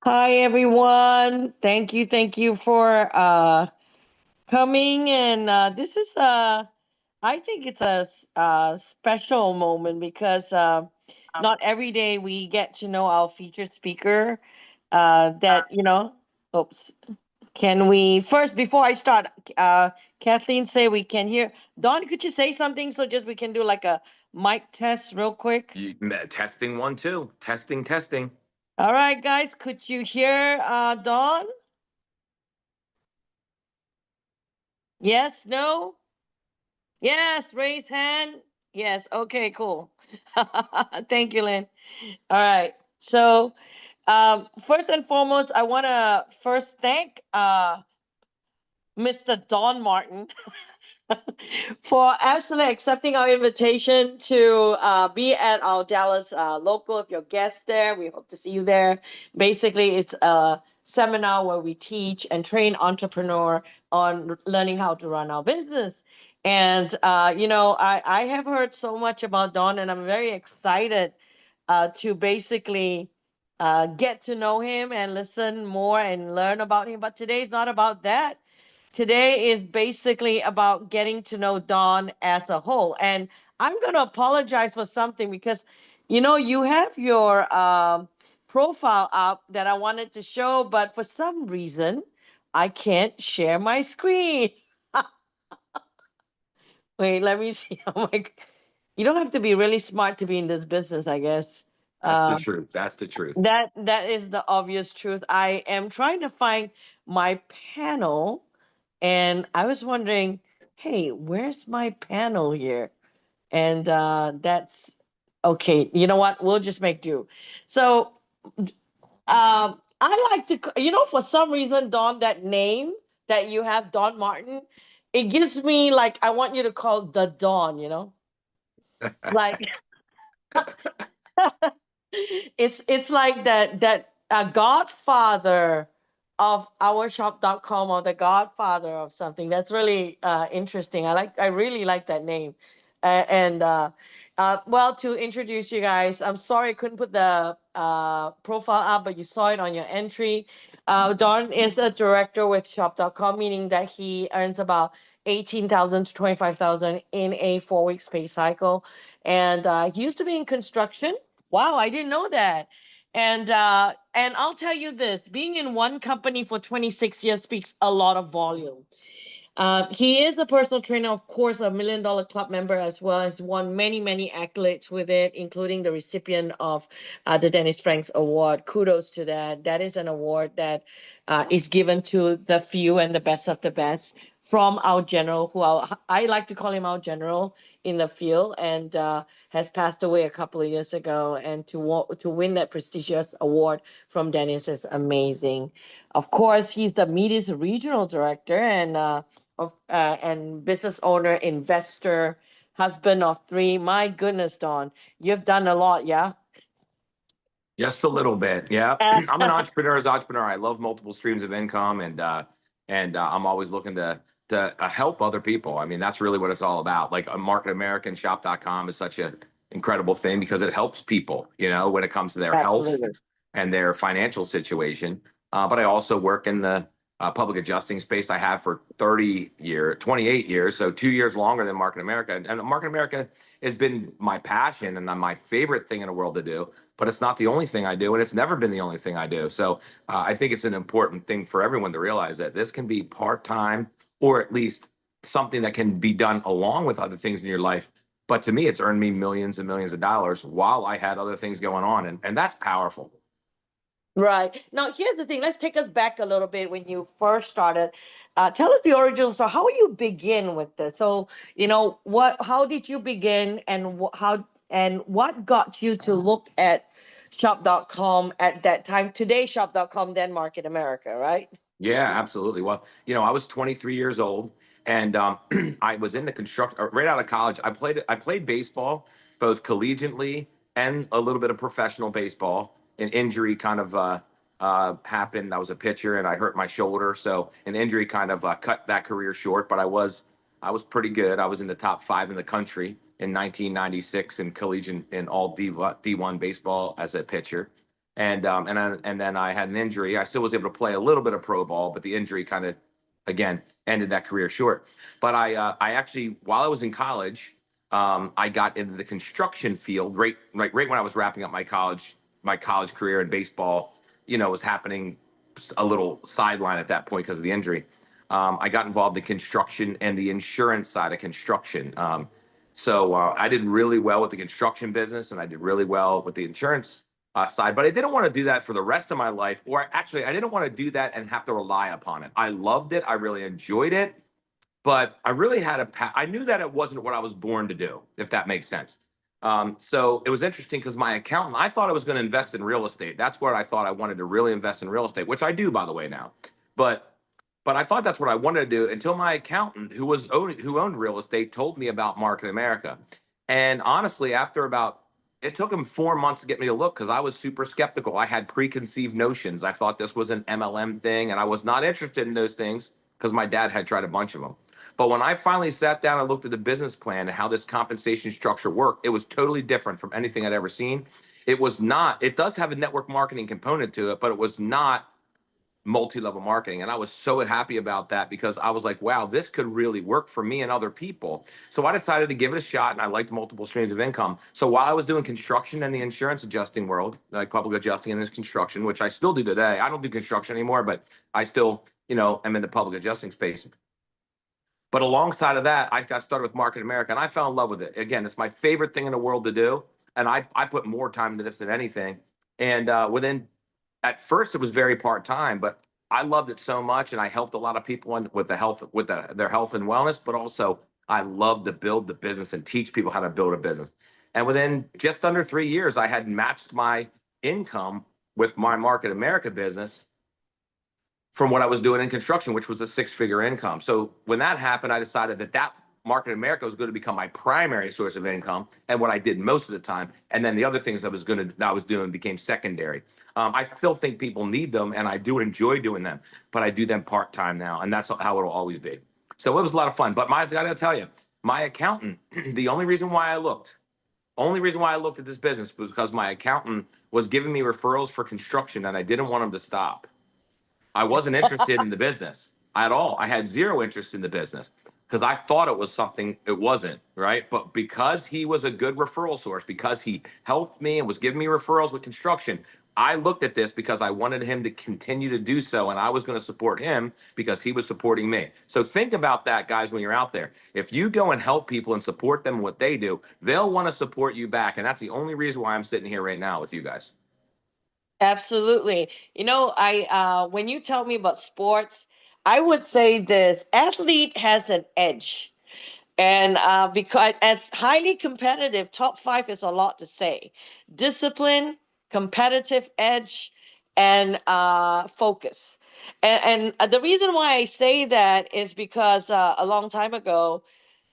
Hi everyone. Thank you for coming and this is I think it's a special moment because not every day we get to know our featured speaker that oops. Can we first before I start Kathleen say we can hear Don, could you say something so just we can do like a mic test real quick? Testing one, two. Testing, testing. All right guys, could you hear Don? Yes, no? Yes, raise hand. Yes, okay, cool. Thank you, Lynn. All right. So, first and foremost, I want to first thank Mr. Don Martin for absolutely accepting our invitation to be at our Dallas local. If you're a guest there, we hope to see you there. Basically, it's a seminar where we teach and train entrepreneur on learning how to run our business. And I have heard so much about Don, and I'm very excited to basically get to know him and listen more and learn about him. But today's not about that. Today is basically about getting to know Don as a whole. And I'm going to apologize for something because, you have your profile up that I wanted to show, but for some reason, I can't share my screen. Wait, let me see. Oh my, you don't have to be really smart to be in this business, I guess. That's the Uh, truth. That's the truth. that is the obvious truth. I am trying to find my panel, and I was wondering, hey, where's my panel here? And that's okay. You know what? We'll just make do. So, I like to, for some reason, Don, that name that you have, Don Martin, it gives me like I want you to call the Don. Like it's like that godfather of ourshop.com or the godfather of something. That's really interesting. I really like that name. And well, to introduce you guys, I'm sorry I couldn't put the profile up, but you saw it on your entry. Don is a director with shop.com, meaning that he earns about 18,000 to 25,000 in a 4 week pay cycle. And he used to be in construction. Wow, I didn't know that. And I'll tell you this, being in one company for 26 years speaks a lot of volume. He is a personal trainer, of course, a $1 million club member, as well as won many accolades with it, including the recipient of the Dennis Franks Award. Kudos to that. That is an award that is given to the few and the best of the best from our general, I like to call him our general in the field, and has passed away a couple of years ago. And to win that prestigious award from Dennis is amazing. Of course, he's the Medes regional director and business owner, investor, husband of three. My goodness, Don, you've done a lot, yeah. Just a little bit. Yeah. Uh, I'm an entrepreneur. I love multiple streams of income, and I'm always looking to help other people. I mean, that's really what it's all about. Like a Market American shop.com is such an incredible thing because it helps people, when it comes to their health Absolutely. and their financial situation. But I also work in the public adjusting space. I have for 28 years, so 2 years longer than Market America. And Market America has been my passion and my favorite thing in the world to do. But it's not the only thing I do, and it's never been the only thing I do. So I think it's an important thing for everyone to realize that this can be part-time, or at least something that can be done along with other things in your life. But to me, it's earned me millions and millions of dollars while I had other things going on. And that's powerful. Right. Now, here's the thing. Let's take us back a little bit when you first started. Tell us the original story. How you begin with this? So, how did you begin, and what got you to look at shop.com at that time? Today, shop.com, then Market America, right? Yeah, absolutely. Well, I was 23 years old, and I was in the construction right out of college. I played baseball both collegiately and a little bit of professional baseball. An injury kind of happened. I was a pitcher, and I hurt my shoulder, so an injury kind of cut that career short. But I was pretty good. I was in the top five in the country in 1996 in collegiate in all D1 baseball as a pitcher. And then I had an injury. I still was able to play a little bit of pro ball, but the injury kind of again ended that career short. But I actually, while I was in college, I got into the construction field right when I was wrapping up my college career in baseball. Was happening a little sideline at that point because of the injury. I got involved in construction and the insurance side of construction. So I did really well with the construction business, and I did really well with the insurance side. But I didn't want to do that for the rest of my life, or actually, I didn't want to do that and have to rely upon it. I loved it. I really enjoyed it, but I really had I knew that it wasn't what I was born to do, if that makes sense. So it was interesting because my accountant, I thought I was going to invest in real estate. That's where I thought I wanted to really invest in real estate, which I do, by the way, now. But but I thought that's what I wanted to do until my accountant, who owned real estate, told me about Market America. And honestly, it took him 4 months to get me to look because I was super skeptical. I had preconceived notions. I thought this was an MLM thing, and I was not interested in those things because my dad had tried a bunch of them. But when I finally sat down and looked at the business plan and how this compensation structure worked, it was totally different from anything I'd ever seen. It was not, it does have a network marketing component to it, but it was not multi-level marketing. And I was so happy about that because I was like, wow, this could really work for me and other people. So I decided to give it a shot, and I liked multiple streams of income. So while I was doing construction in the insurance adjusting world, like public adjusting and construction, which I still do today, I don't do construction anymore, but I still, am in the public adjusting space. But alongside of that, I got started with Market America, and I fell in love with it. Again, it's my favorite thing in the world to do, and I put more time into this than anything. And at first, it was very part time, but I loved it so much, and I helped a lot of people with their health and wellness. But also, I love to build the business and teach people how to build a business. And within just under 3 years, I had matched my income with my Market America business from what I was doing in construction, which was a six-figure income. So when that happened, I decided that Market America was going to become my primary source of income and what I did most of the time. And then the other things I was doing became secondary. I still think people need them, and I do enjoy doing them, but I do them part-time now, and that's how it'll always be. So it was a lot of fun. But I got to tell you, my accountant, the only reason why I looked at this business was because my accountant was giving me referrals for construction, and I didn't want him to stop. I wasn't interested in the business at all. I had zero interest in the business because I thought it was something it wasn't, right? But because he was a good referral source, because he helped me and was giving me referrals with construction, I looked at this because I wanted him to continue to do so, and I was going to support him because he was supporting me. So think about that, guys, when you're out there. If you go and help people and support them in what they do, they'll want to support you back. And that's the only reason why I'm sitting here right now with you guys. Absolutely. I when you tell me about sports, I would say this athlete has an edge. And because as highly competitive, top five is a lot to say. Discipline, competitive edge, and focus. And the reason why I say that is because a long time ago,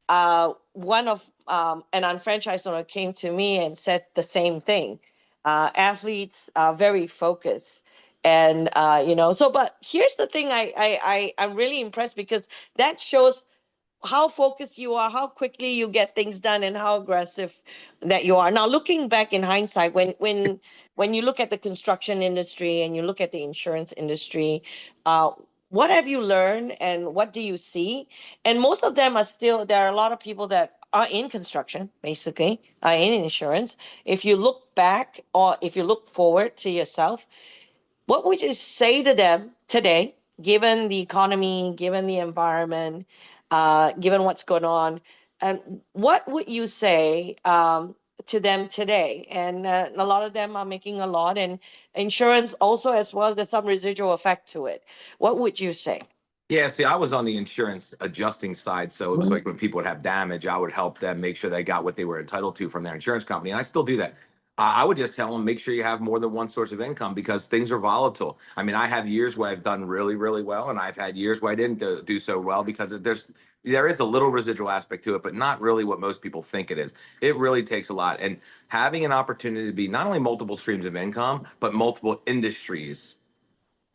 one of an unfranchised owner came to me and said the same thing. Athletes are very focused. And so but here's the thing I'm really impressed because that shows how focused you are, how quickly you get things done, and how aggressive that you are. Now, looking back in hindsight, when you look at the construction industry and you look at the insurance industry, uh, what have you learned and what do you see? And most of them are still there are a lot of people that are in construction, basically, are in insurance. If you look back or if you look forward to yourself, what would you say to them today, given the economy, given the environment, given what's going on? And what would you say to them today? And a lot of them are making a lot, and insurance also, as well, there's some residual effect to it. What would you say? Yeah, see, I was on the insurance adjusting side. So it was like when people would have damage, I would help them make sure they got what they were entitled to from their insurance company. And I still do that. I would just tell them, make sure you have more than one source of income because things are volatile. I mean, I have years where I've done really, really well, and I've had years where I didn't do so well because there is a little residual aspect to it, but not really what most people think it is. It really takes a lot. And having an opportunity to be not only multiple streams of income, but multiple industries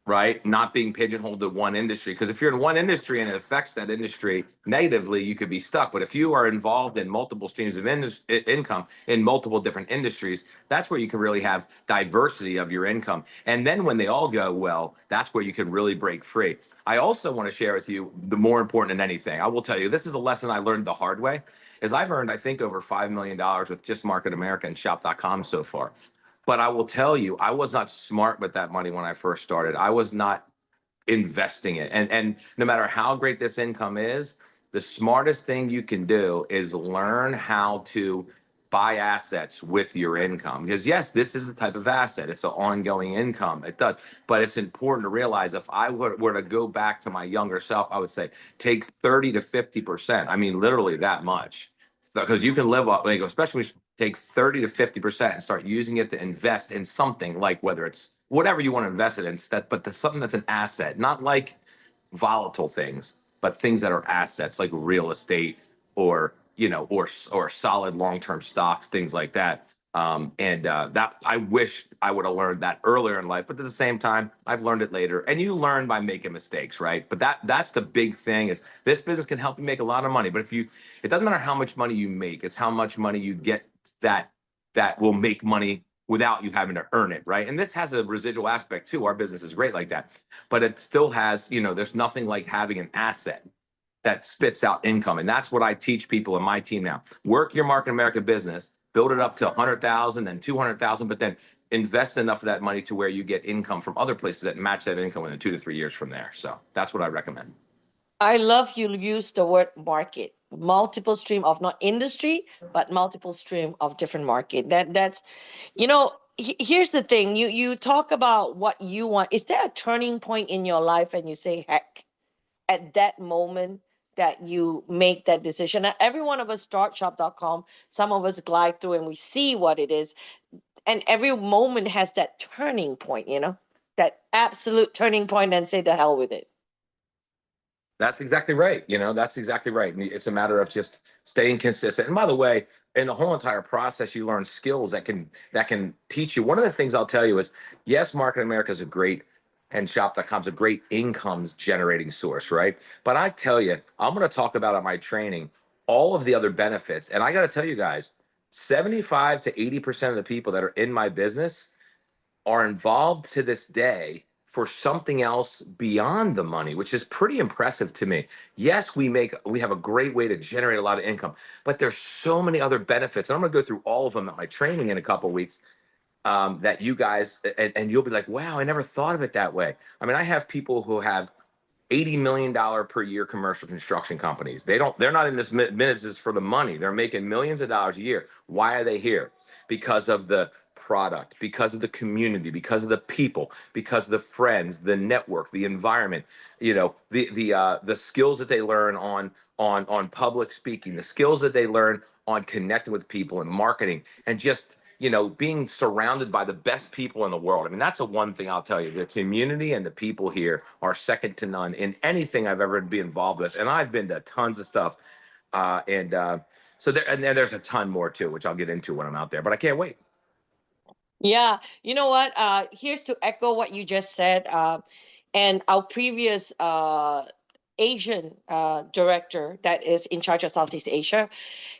right? Not being pigeonholed to one industry. Because if you're in one industry and it affects that industry negatively, you could be stuck. But if you are involved in multiple streams of income in multiple different industries, that's where you can really have diversity of your income. And then when they all go well, that's where you can really break free. I also want to share with you the more important than anything. I will tell you, this is a lesson I learned the hard way, is I've earned, I think, over $5 million with just Market America and shop.com so far. But I will tell you, I was not smart with that money when I first started. I was not investing it. And no matter how great this income is, the smartest thing you can do is learn how to buy assets with your income. Because yes, this is a type of asset. It's an ongoing income. It does. But it's important to realize, if I were to go back to my younger self, I would say take 30 to 50%. I mean, literally that much. Because you can live off, like, especially when you take 30 to 50% and start using it to invest in something, like whether it's whatever you want to invest it in, but something that's an asset, not like volatile things, but things that are assets like real estate, or or solid long-term stocks, things like that. That, I wish I would have learned that earlier in life, but at the same time, I've learned it later. And you learn by making mistakes, right? But that's the big thing, is this business can help you make a lot of money. But it doesn't matter how much money you make, it's how much money you get that will make money without you having to earn it, right? And this has a residual aspect too. Our business is great like that, but it still has, there's nothing like having an asset that spits out income. And that's what I teach people in my team now. Work your Market America business, build it up to 100,000, then 200,000, but then invest enough of that money to where you get income from other places that match that income within 2 to 3 years from there. So that's what I recommend. I love you use the word market, multiple stream of not industry, but multiple stream of different market. That's, here's the thing. You talk about what you want. Is there a turning point in your life and you say, heck, at that moment that you make that decision? Now, every one of us start shop.com. Some of us glide through and we see what it is. And every moment has that turning point, that absolute turning point, and say the hell with it. That's exactly right. That's exactly right. And it's a matter of just staying consistent. And by the way, in the whole entire process, you learn skills that can teach you. One of the things I'll tell you is, yes, Market America is a great, and shop.com is a great incomes generating source, right? But I tell you, I'm going to talk about at my training all of the other benefits. And I got to tell you guys, 75 to 80% of the people that are in my business are involved to this day for something else beyond the money, which is pretty impressive to me. Yes, we have a great way to generate a lot of income, but there's so many other benefits. And I'm going to go through all of them at my training in a couple of weeks, that you guys, and you'll be like, wow, I never thought of it that way. I mean, I have people who have $80 million per year commercial construction companies. They're not in this business for the money. They're making millions of dollars a year. Why are they here? Because of the product, because of the community, because of the people, because of the friends, the network, the environment, the skills that they learn on public speaking, the skills that they learn on connecting with people and marketing, and just being surrounded by the best people in the world. I mean, that's the one thing I'll tell you. The community and the people here are second to none in anything I've ever been involved with. And I've been to tons of stuff. So there's a ton more too, which I'll get into when I'm out there, but I can't wait. Yeah, you know what? Here's to echo what you just said. And our previous Asian director that is in charge of Southeast Asia,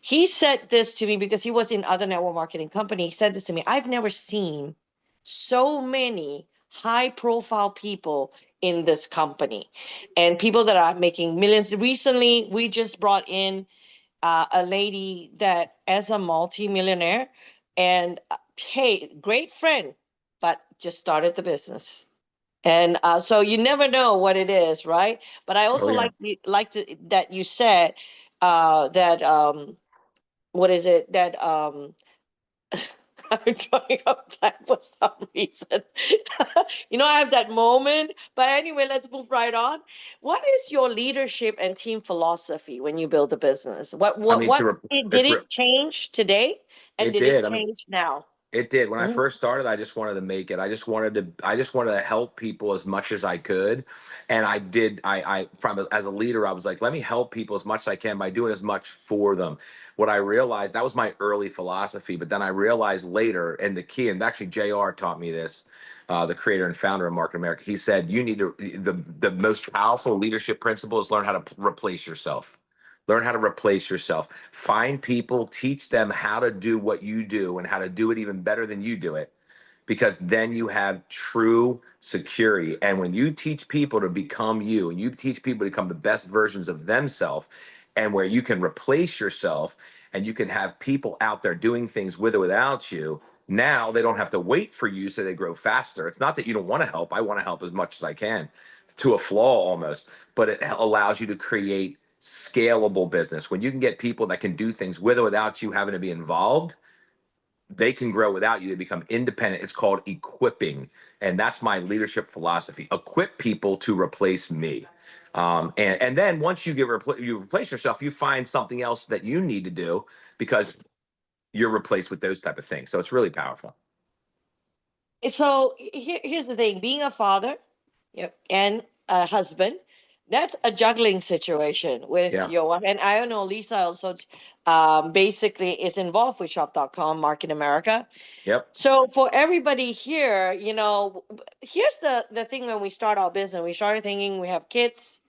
he said this to me because he was in other network marketing company. He said this to me: I've never seen so many high profile people in this company, and people that are making millions. Recently, we just brought in a lady that as a multi-millionaire, and hey, great friend, but just started the business. And so you never know what it is, right? But I Oh also yeah. like to that you said that what is it that I'm drawing a blank for some reason. I have that moment. But anyway, let's move right on. What is your leadership and team philosophy when you build a business? I mean, Did it's it change today, and it did it did. I mean, change now? It did. When I Mhm. first started, I just wanted to make it. I just wanted to help people as much as I could. And I did, from as a leader, I was like, let me help people as much as I can by doing as much for them. What I realized, that was my early philosophy, but then I realized later, and the key, and actually JR taught me this, the creator and founder of Market America. He said, you need to, the most powerful leadership principle is learn how to replace yourself. Learn how to replace yourself. Find people, teach them how to do what you do and how to do it even better than you do it, because then you have true security. And when you teach people to become you and you teach people to become the best versions of themselves, and where you can replace yourself and you can have people out there doing things with or without you, now they don't have to wait for you so they grow faster. It's not that you don't want to help. I want to help as much as I can, to a flaw almost, but it allows you to create scalable business. When you can get people that can do things with or without you having to be involved, they can grow without you. They become independent. It's called equipping. And that's my leadership philosophy. Equip people to replace me. And then once you you replace yourself, you find something else that you need to do because you're replaced with those type of things. So it's really powerful. So here's the thing: being a father, and a husband, that's a juggling situation with Yeah. your wife. And I don't know, Lisa also basically is involved with Shop.com, Market America. Yep. So for everybody here, here's the thing: when we start our business, we started thinking we have kids,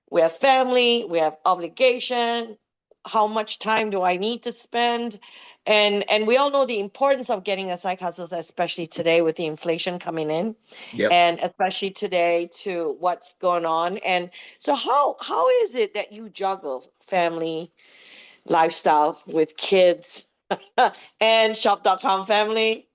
we have family, we have obligation. How much time do I need to spend? And we all know the importance of getting a side hustle, especially today with the inflation coming in, Yep. and especially today to what's going on. And so how is it that you juggle family lifestyle with kids and shop.com family?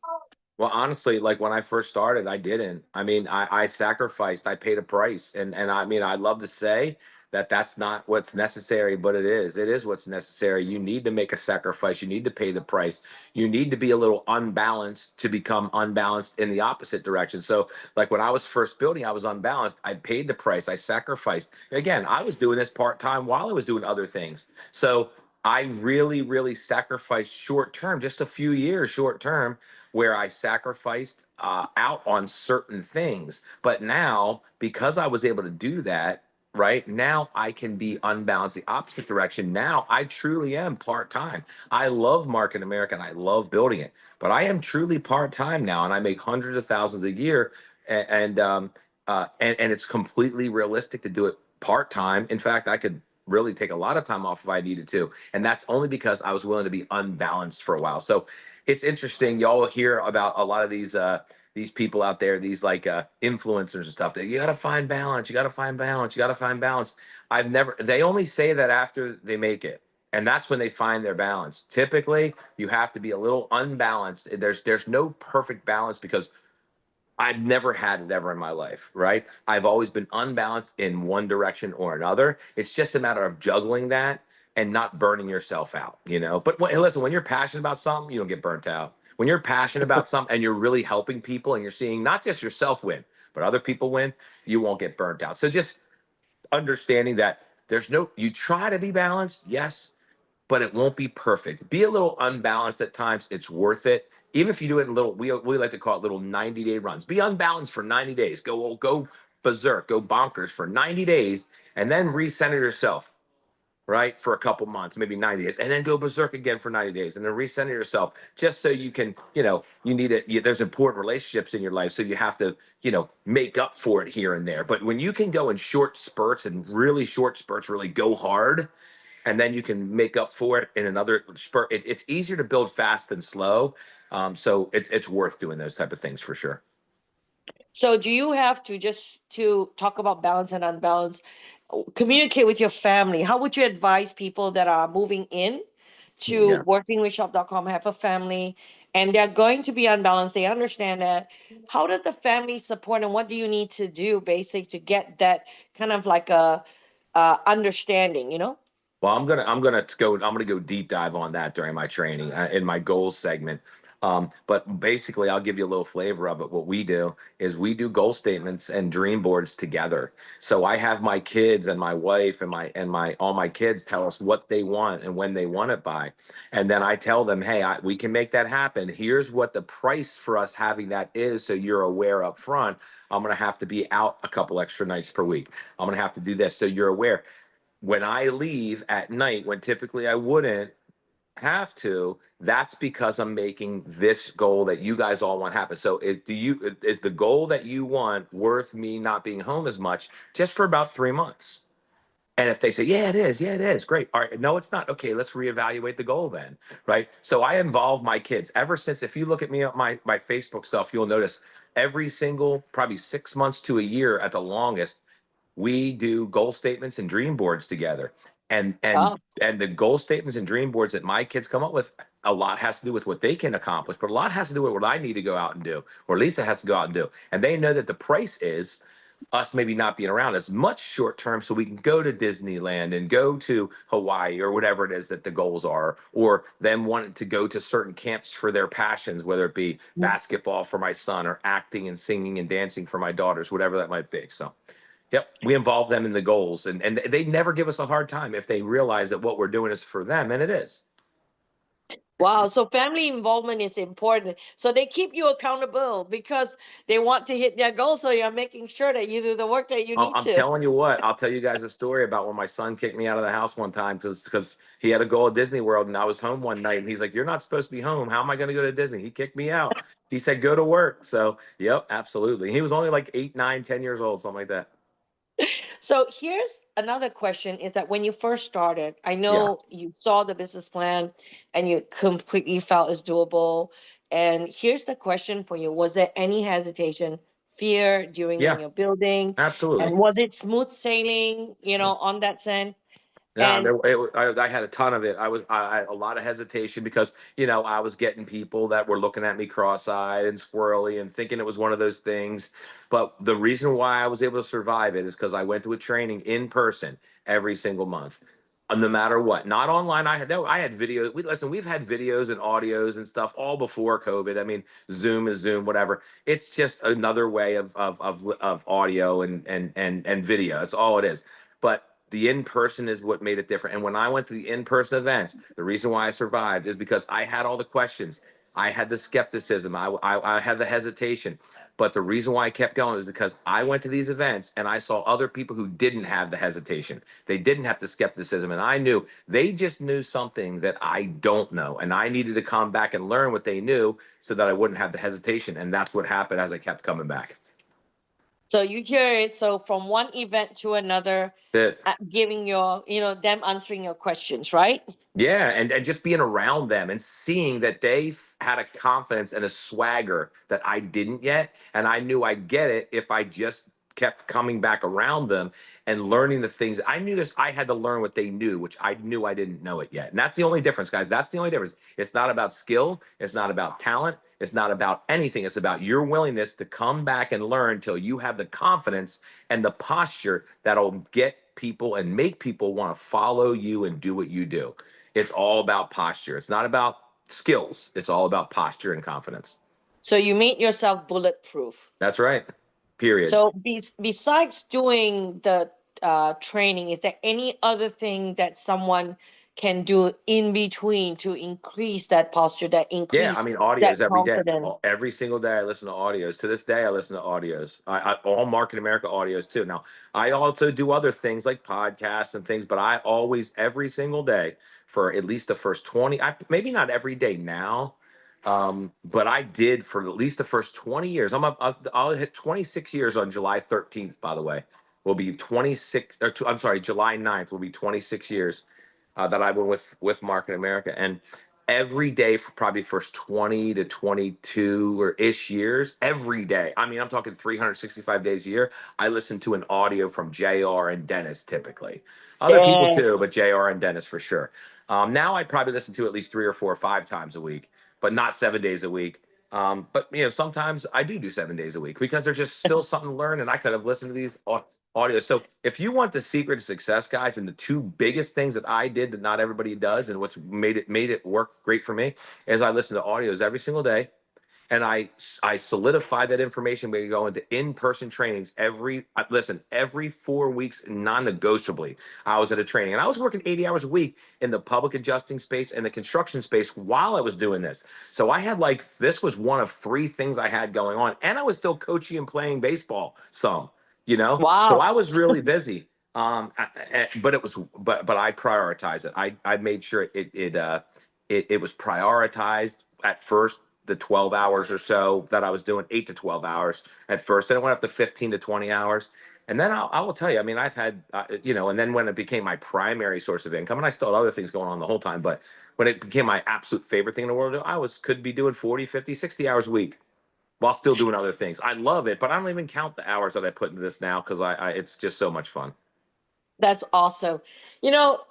Well, honestly, like when I first started, I didn't. I mean, I sacrificed, I paid a price. And I mean, I'd love to say that that's not what's necessary, but it is. It is what's necessary. You need to make a sacrifice. You need to pay the price. You need to be a little unbalanced to become unbalanced in the opposite direction. So, like when I was first building, I was unbalanced. I paid the price. I sacrificed. Again, I was doing this part-time while I was doing other things. So, I really, really sacrificed short term, just a few years short term, where I sacrificed out on certain things. But now, because I was able to do that, right now I can be unbalanced the opposite direction. Now I truly am part time. I love Market America and I love building it, but I am truly part time now, and I make hundreds of thousands a year, and it's completely realistic to do it part time. In fact, I could really take a lot of time off if I needed to, and that's only because I was willing to be unbalanced for a while. So it's interesting. Y'all hear about a lot of these people out there, these like influencers and stuff. That you got to find balance. You got to find balance. You got to find balance. I've never. They only say that after they make it, and that's when they find their balance. Typically, you have to be a little unbalanced. There's no perfect balance because I've never had it ever in my life, right? I've always been unbalanced in one direction or another. It's just a matter of juggling that and not burning yourself out, you know? But hey, listen, when you're passionate about something, you don't get burnt out. When you're passionate about something and you're really helping people and you're seeing not just yourself win, but other people win, you won't get burnt out. So just understanding that you try to be balanced, yes, but it won't be perfect. Be a little unbalanced at times. It's worth it. Even if you do it in little, we like to call it little 90-day runs. Be unbalanced for 90 days. Go berserk, go bonkers for 90 days, and then recenter yourself, right? For a couple months, maybe 90 days, and then go berserk again for 90 days, and then recenter yourself just so you can, you need it. There's important relationships in your life, so you have to, make up for it here and there. But when you can go in short spurts and really short spurts, really go hard, and then you can make up for it in another spurt. It's easier to build fast than slow, so it's worth doing those type of things for sure. So do you have to, just to talk about balance and unbalance, communicate with your family? How would you advise people that are moving in to Yeah. working with shop.com, have a family, and they're going to be unbalanced? They understand that. How does the family support, and what do you need to do basic to get that kind of like a understanding, Well, I'm gonna go deep dive on that during my training in my goals segment. But basically, I'll give you a little flavor of it. What we do is we do goal statements and dream boards together. So I have my kids and my wife and my all my kids tell us what they want and when they want it by, and then I tell them, hey, we can make that happen. Here's what the price for us having that is, so you're aware up front. I'm going to have to be out a couple extra nights per week. I'm going to have to do this, so you're aware. When I leave at night, when typically I wouldn't have to, that's because I'm making this goal that you guys all want happen. So is the goal that you want worth me not being home as much just for about 3 months? And if they say, yeah, it is, great. All right, no, it's not. Okay, let's reevaluate the goal then, right? So I involve my kids ever since. If you look at me at my Facebook stuff, you'll notice every single probably 6 months to a year at the longest, we do goal statements and dream boards together. And and Oh, and the goal statements and dream boards that my kids come up with, a lot has to do with what they can accomplish, but a lot has to do with what I need to go out and do, or Lisa has to go out and do. And they know that the price is us maybe not being around as much short term, so we can go to Disneyland and go to Hawaii or whatever it is that the goals are, or them wanting to go to certain camps for their passions, whether it be basketball for my son or acting and singing and dancing for my daughters, whatever that might be. So yep, we involve them in the goals, and they never give us a hard time if they realize that what we're doing is for them, and it is. wow. So family involvement is important. So they keep you accountable because they want to hit their goal. So you're making sure that you do the work that you need I'm to. telling you what, I'll tell you guys a story about when my son kicked me out of the house one time because he had to go to Disney World and I was home one night and he's like, "You're not supposed to be home. How am I going to go to Disney?" He kicked me out. He said, "Go to work." So, yep, absolutely. He was only like 8, 9, 10 years old, something like that. So here's another question is that when you first started, I Yeah, know you saw the business plan and you completely felt it's doable. And here's the question for you. Was there any hesitation, fear during when yeah, you're building? absolutely. And was it smooth sailing, Yeah. on that sense? Yeah, And I had a ton of it. I had a lot of hesitation because I was getting people that were looking at me cross-eyed and squirrely and thinking it was one of those things. But the reason why I was able to survive it is because I went to a training in person every single month, no matter what. Not online. I had videos. We've had videos and audios and stuff all before COVID. I mean, Zoom is Zoom, whatever. It's just another way of audio and video. That's all it is. But the in person is what made it different. And when I went to the in person events, the reason why I survived is because I had all the questions. I had the skepticism. I had the hesitation. But the reason why I kept going is because I went to these events and I saw other people who didn't have the hesitation. They didn't have the skepticism. And I knew they just knew something that I don't know. And I needed to come back and learn what they knew so that I wouldn't have the hesitation. And that's what happened as I kept coming back. so you hear it. So from one event to another, That giving them answering your questions, right? Yeah, and just being around them and seeing that they had a confidence and a swagger that I didn't yet, and I knew I'd get it if I just kept coming back around them and learning the things. I knew this, I had to learn what they knew, which I knew I didn't know it yet. And that's the only difference, guys. That's the only difference. It's not about skill, it's not about talent, it's not about anything. It's about your willingness to come back and learn till you have the confidence and the posture that'll get people and make people want to follow you and do what you do. It's all about posture. It's not about skills. It's all about posture and confidence. So you made yourself bulletproof. That's right. Period. So besides doing the training, is there any other thing that someone can do in between to increase that posture, that Yeah, I increase mean that audios every day. confidence? Every single day I listen to audios. To this day I listen to audios. All Market America audios too. Now, I also do other things like podcasts and things, but I always every single day for at least the first 20, maybe not every day now. But I did for at least the first 20 years. I'll hit 26 years on July 13th, by the way. Will be 26 I'm sorry, July 9th will be 26 years that I've been with Market America. And every day for probably first 20 to 22 or ish years, every day. I mean, I'm talking 365 days a year. I listen to an audio from JR and Dennis typically. Other people Yeah. too, but JR and Dennis for sure. Now I probably listen to at least 3 or 4 or 5 times a week, but not 7 days a week. But sometimes I do 7 days a week because there's just still something to learn, and I could have listened to these audio. So if you want the secret to success, guys, and the two biggest things that I did that not everybody does, and what's made it work great for me, is I listen to audios every single day, and I solidify that information by going to in-person trainings every 4 weeks, non-negotiably. I was at a training, and I was working 80 hours a week in the public adjusting space and the construction space while I was doing this. So I had this was one of three things I had going on, and I was still coaching and playing baseball some, so Wow. I was really busy. But I prioritized it. I made sure it was prioritized at first, the 12 hours or so that I was doing, 8 to 12 hours at first. And it went up to 15 to 20 hours. And then I will tell you, I mean, I've had, and then when it became my primary source of income, and I still had other things going on the whole time, but when it became my absolute favorite thing in the world, could be doing 40, 50, 60 hours a week while still doing other things. I love it, but I don't even count the hours that I put into this now because it's just so much fun. That's awesome. You know,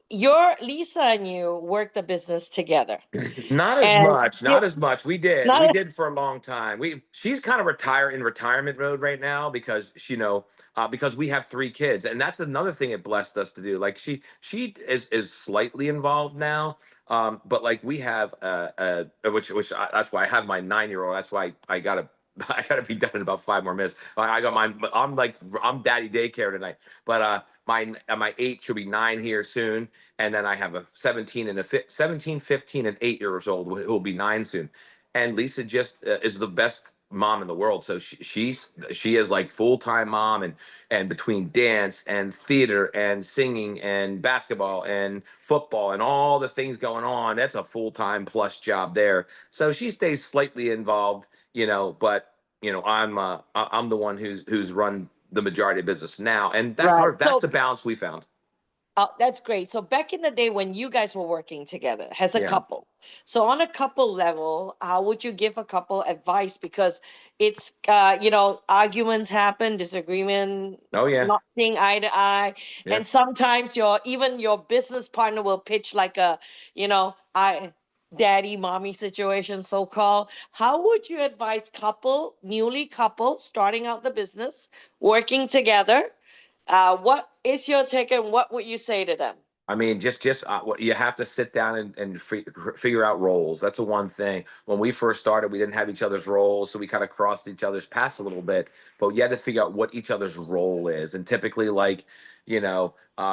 your Lisa and you work the business together, Not as and much, you not as much. We not did for a long time. She's kind of in retirement mode right now because because we have three kids, and that's another thing it blessed us to do. Like she is slightly involved now, but like we have that's why I have my 9-year-old. That's why I gotta I gotta be done in about 5 more minutes. I got my I'm daddy daycare tonight, but my 8 should be 9 here soon, and then I have a 17, 15, and 8 years old who will be 9 soon. And Lisa just is the best mom in the world. So she is like full-time mom, and between dance and theater and singing and basketball and football and all the things going on, that's a full-time plus job there. So she stays slightly involved, but I'm the one who's run the majority of business now, and right. that's So the balance we found. that's great. So back in the day when you guys were working together as a Yeah. couple, so on a couple level, how would you give a couple advice? Because it's arguments happen, disagreement, Oh yeah. not seeing eye to eye, Yeah. and sometimes your business partner will pitch like a I daddy mommy situation, so called. How would you advise newly couple starting out the business, working together? What is your take, and what would you say to them? I mean, just what you have to sit down and figure out roles. That's the one thing. When we first started, we didn't have each other's roles, so we kind of crossed each other's paths a little bit. But you had to figure out what each other's role is. And typically,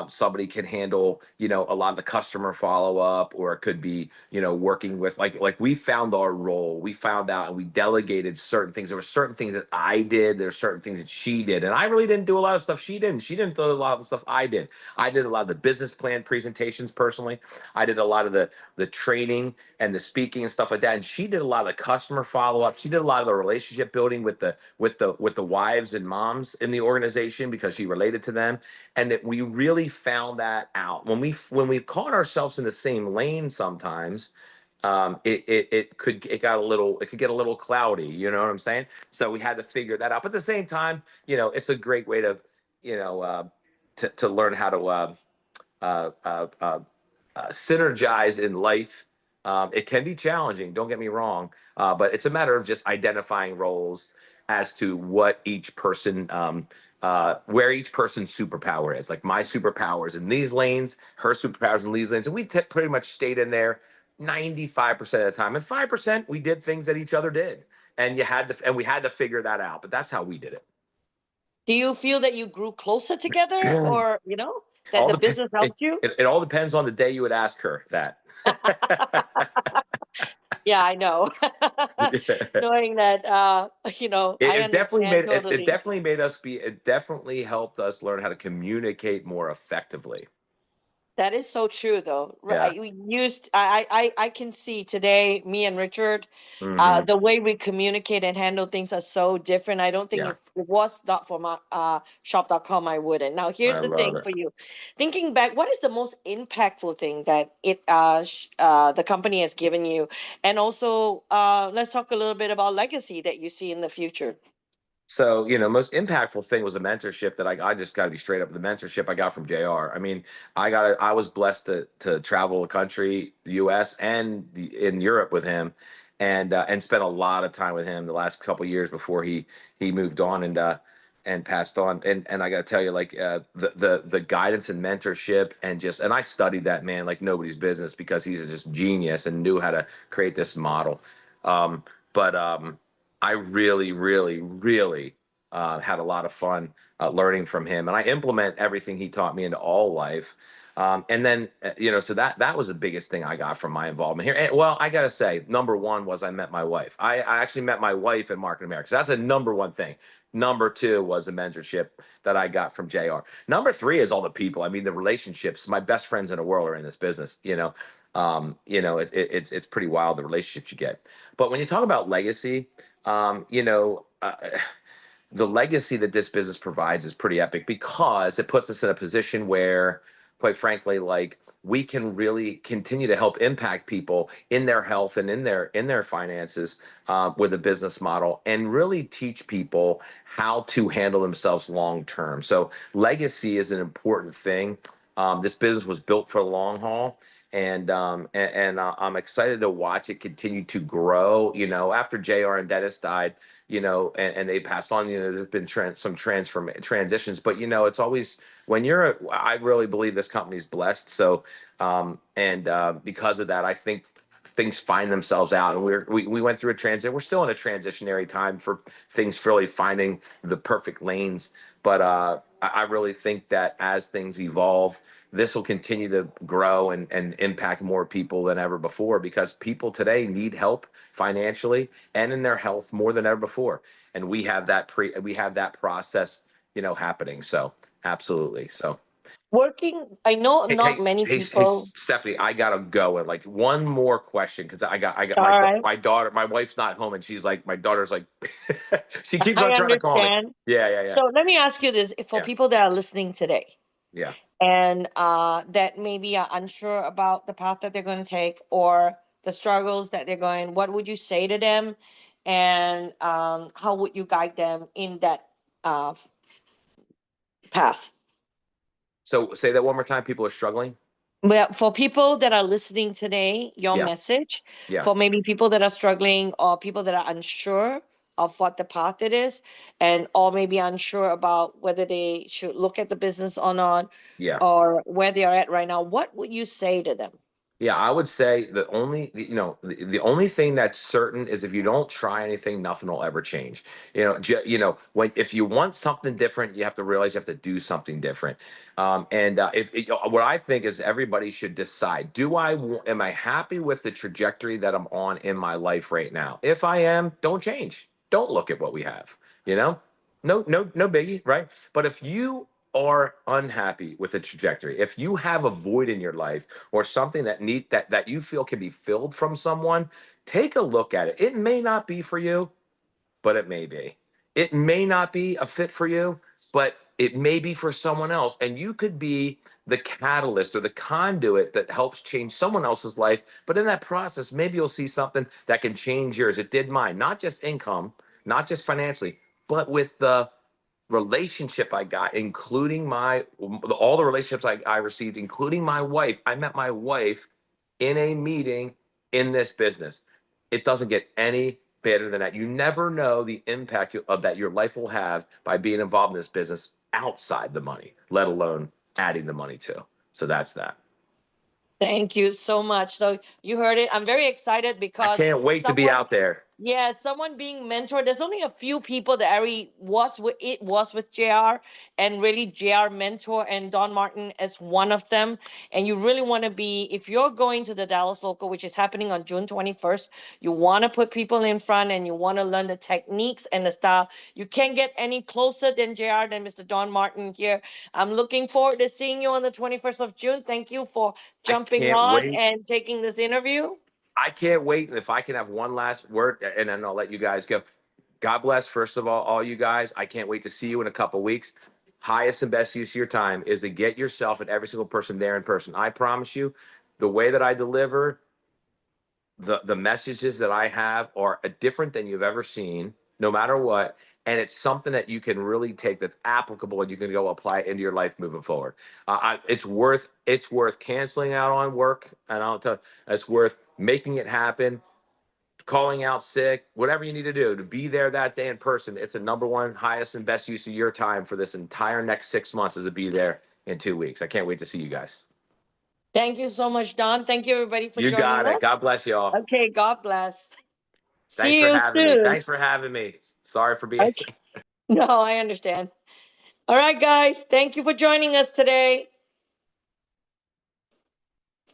somebody can handle, a lot of the customer follow up, or it could be, working with like we found our role. We found out and we delegated certain things. There were certain things that I did. There were certain things that she did, and I really didn't do a lot of stuff she didn't. She didn't do a lot of the stuff I did. I did a lot of the business plan presentations personally. I did a lot of the training and the speaking and stuff like that. And she did a lot of the customer follow up. She did a lot of the relationship building with the wives and moms in the organization because she related to them. And that we really found that out when we caught ourselves in the same lane sometimes. It could get a little cloudy. You know what I'm saying? So we had to figure that out. But at the same time, it's a great way to you know to learn how to uh, uh, uh, synergize in life. It can be challenging, don't get me wrong, but it's a matter of just identifying roles as to what each person, where each person's superpower is. Like my superpower is in these lanes, her superpowers in these lanes, and we pretty much stayed in there 95% of the time, and 5% we did things that each other did, and we had to figure that out. But that's how we did Do you feel that you grew closer together, it. or that all the dep- business it, helped you? it all depends on the day you would ask her that. Yeah, I know. it, Knowing that, I it definitely understand made it totally. definitely made us be it definitely helped us learn how to communicate more effectively. That is so true, though. Yeah. We used, I can see today, me and Richard, Hmm. the way we communicate and handle things are so different. I don't think Yeah. if it was not for my shop.com, I wouldn't. Now, I here's the love thing it. for you. Thinking back, what is the most impactful thing that the company has given you? And also, let's talk a little bit about legacy that you see in the future. So, most impactful thing was a mentorship that I just got to be straight up. The mentorship I got from JR. I mean, I was blessed to travel the country, the US and in Europe with him, and spent a lot of time with him the last couple years before he moved on. And and passed on. And I got to tell you, like the guidance and mentorship, and I studied that man like nobody's business, because he's just genius and knew how to create this model. Um, but I really, really, really had a lot of fun learning from him, and I implement everything he taught me into all life. And then, so that was the biggest thing I got from my involvement here. And, well, I gotta say, number one was I met my wife. I actually met my wife in Marketing America. So that's a number one thing. Number two was the mentorship that I got from JR. Number three is all the people. I mean, the relationships. My best friends in the world are in this business. It's pretty wild, the relationships you get. But when you talk about legacy, the legacy that this business provides is pretty epic, because it puts us in a position where, quite frankly, like, we can really continue to help impact people in their health and in their finances with a business model, and really teach people how to handle themselves long term. So legacy is an important thing. This business was built for the long haul. And I'm excited to watch it continue to grow. After JR and Dennis died, and they passed on, there's been some transitions, but it's always, I really believe this company's blessed. So, and because of that, I think things find themselves out, and we went through a transit. We're still in a transitionary time for things really finding the perfect lanes. But I really think that as things evolve, this will continue to grow and impact more people than ever before, because people today need help financially and in their health more than ever before. And we have that process, happening. So absolutely. So I know hey, not hey, many hey, hey, people. Stephanie, I gotta go. And like, one more question, because I got All right. my daughter, my wife's not home, and she's like, my daughter's like, she keeps I on trying to call me. understand. Yeah, yeah, yeah, So let me ask you this: for yeah, people that are listening today, yeah. and that maybe are unsure about the path that they're going to take, or the struggles that they're going, what would you say to them, and how would you guide them in that uh, path? So say that one more time. People are struggling. Well, for people that are listening today, your Yeah, message, yeah. for maybe people that are struggling, or people that are unsure of what the path it is, and or maybe unsure about whether they should look at the business or not, Yeah. or where they are at right now, what would you say to them? Yeah, I would say the only thing that's certain is, if you don't try anything, nothing will ever change. When if you want something different, you have to realize you have to do something different. And if what I think is, everybody should decide: am I happy with the trajectory that I'm on in my life right now? If I am, don't change. Don't look at what we have. You know, no biggie, right? But if you are unhappy with the trajectory, if you have a void in your life, or something that you feel can be filled from someone, take a look at it. It may not be for you, but it may be. It may not be a fit for you, but it may be for someone else. And you could be the catalyst or the conduit that helps change someone else's life. But in that process, maybe you'll see something that can change yours. It did mine, not just income, not just financially, but with the relationship I got, including all the relationships I received, including my wife. I met my wife in a meeting in this business. It doesn't get any better than that. You never know the impact of that your life will have by being involved in this business outside the money, let alone adding the money too. So that's that. Thank you so much. So you heard it. I'm very excited I because can't wait to be someone, out there. yeah, someone being mentored. There's only a few people that Ari was with JR, and really JR mentor, and Don Martin as one of them. And you really want to be, if you're going to the Dallas local, which is happening on June 21st, you want to put people in front, and you want to learn the techniques and the style. You can't get any closer than JR, than Mr. Don Martin here. I'm looking forward to seeing you on the 21st of June. Thank you for I jumping can't on wait. and taking this interview. I can't wait. If I can have one last word, and then I'll let you guys go. God bless, first of all you guys. I can't wait to see you in a couple weeks. Highest and best use of your time is to get yourself and every single person there in person. I promise you, the way that I deliver, the messages that I have are different than you've ever seen, no matter what. And it's something that you can really take, that's applicable, and you can go apply it into your life moving forward. It's worth canceling out on work, and I'll tell you, it's worth making it happen, calling out sick, whatever you need to do to be there that day in person. It's the number one highest and best use of your time for this entire next 6 months is to be there in 2 weeks. I can't wait to see you guys. Thank you so much, Don. Thank you, everybody, for You joining got it. us. God bless you all. Okay, God bless. Thanks See for you having me. soon. Thanks for having me. Sorry for being. Okay. No, I understand. All right, guys. Thank you for joining us today.